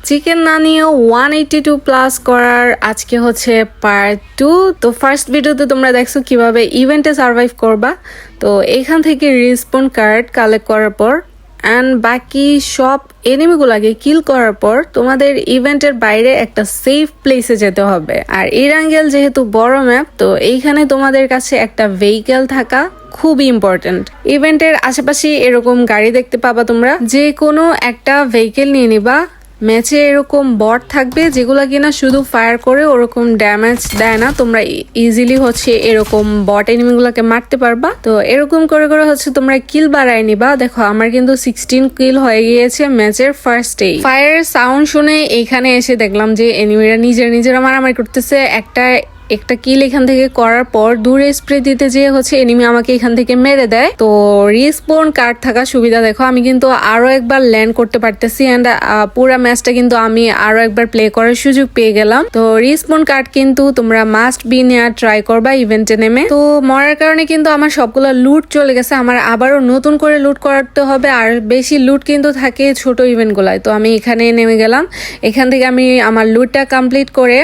Chicken না নিয়েও 182 plus করার আজকে হচ্ছে পার্ট 2। তো ফার্স্ট ভিডিওতে তোমরা দেখছো কিভাবে ইভেন্টে সার্ভাইভ করবা। তো এখান থেকে রিসপন কার্ড কালেক্ট করার পর অ্যান্ড বাকি সব এনিমিগুলাকে কিল করার পর তোমাদের ইভেন্টের বাইরে একটা সেফ প্লেসে যেতে হবে। আর ইরাঙ্গেল যেহেতু বড় ম্যাপ, তো এইখানে তোমাদের কাছে একটা ভেহিকেল থাকা খুবই ইম্পর্টেন্ট। ইভেন্টের আশেপাশে এরকম গাড়ি দেখতে পাবা, তোমরা যে কোনো একটা ভেহিকেল নিয়ে নিবা। ম্যাচে এরকম বট থাকবে যেগুলো কিনা শুধু ফায়ার করে ওরকম ড্যামেজ দেয় না, তোমরা ইজিলি হচ্ছে এরকম বট এনিমিগুলোকে মারতে পারবা। তো এরকম করে করে হচ্ছে তোমরা কিল বাড়ায় নিবা। দেখো আমার কিন্তু 16 কিল হয়ে গিয়েছে ম্যাচের ফার্স্টেই। ফায়ারের সাউন্ড শুনে এইখানে এসে দেখলাম যে এনিমিরা নিজেরা মারামারি করতেছে। একটা কিল এখান থেকে করার পর দূরে স্প্রে দিতে যেয়ে হচ্ছে এনিমি আমাকে এখান থেকে মেরে দেয়। তো রিস্পন কার্ড থাকা সুবিধা দেখো, আমি কিন্তু আরো একবার ল্যান্ড করতে পারতেছি এন্ড পুরা ম্যাচটা কিন্তু আমি আরো একবার প্লে করার সুযোগ পেয়ে গেলাম। তো রিস্পন কার্ড কিন্তু তোমরা মাস্ট বি নেওয়ার ট্রাই করবা ইভেন্টে নেমে। তো মরার কারণে কিন্তু আমার সবগুলো লুট চলে গেছে, আমার আবারও নতুন করে লুট করতে হবে। আর বেশি লুট কিন্তু থাকে ছোট ইভেন্ট গুলায়। তো আমি এখানে নেমে গেলাম, এখান থেকে আমি আমার লুটটা কমপ্লিট করে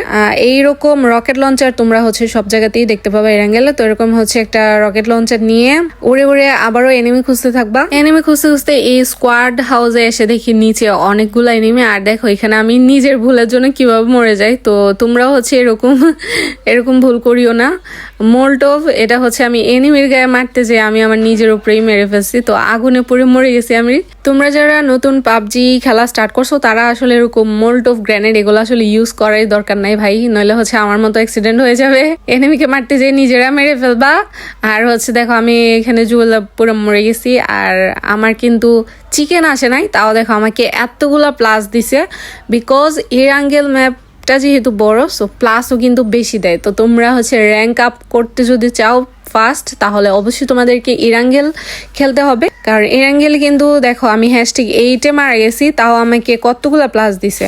এইরকম রকেট লঞ্চার তোমরা হচ্ছে সব জায়গাতেই দেখতে পাবা এরাঙ্গেলে। তো এরকম হচ্ছে একটা রকেট লঞ্চার নিয়ে উড়ে উড়ে আবারও এনিমি খুঁজতে থাকবা। এনিমি খুঁজতে খুঁজতে এই স্কোয়াড হাউসে এসে দেখি নিচে অনেকগুলো এনিমি। আর দেখো এখানে আমি নিজের ভুলের জন্য কিভাবে মরে যাই। তো তোমরাও হচ্ছে এরকম ভুল করিও না। মোল্টোভ এটা হচ্ছে আমি এনিমির গায়ে মারতে যে আমি আমার নিজের উপরেই মেরে ফেলছি। তো আগুনে পড়ে মরে গেছি আমি। তোমরা যারা নতুন পাবজি খেলা স্টার্ট করছো তারা আসলে এরকম মোল্টোভ গ্রেনেড এগুলো আসলে ইউজ করার দরকার নাই ভাই, নইলে হচ্ছে আমার মতো অ্যাক্সিডেন্ট হয়ে যাবে। এনিমিকে মারতে যে নিজেরা মেরে ফেলবা। আর হচ্ছে দেখো আমি এখানে জুয়েলা পুরো মরে গেছি। আর আমার কিন্তু চিকেন আসে নাই, তাও দেখো আমাকে এতগুলা প্লাস দিছে বিকজ ইরাঙ্গেল ম্যাপটা যেহেতু বড়, সো প্লাসও কিন্তু বেশি দেয়। তো তোমরা হচ্ছে র্যাঙ্ক আপ করতে যদি চাও ফার্স্ট, তাহলে অবশ্যই তোমাদেরকে ইরাঙ্গেল খেলতে হবে। কারণ ইরাঙ্গেল কিন্তু দেখো আমি #8 মারা গেছি, তাও আমাকে কতগুলা প্লাস দিছে।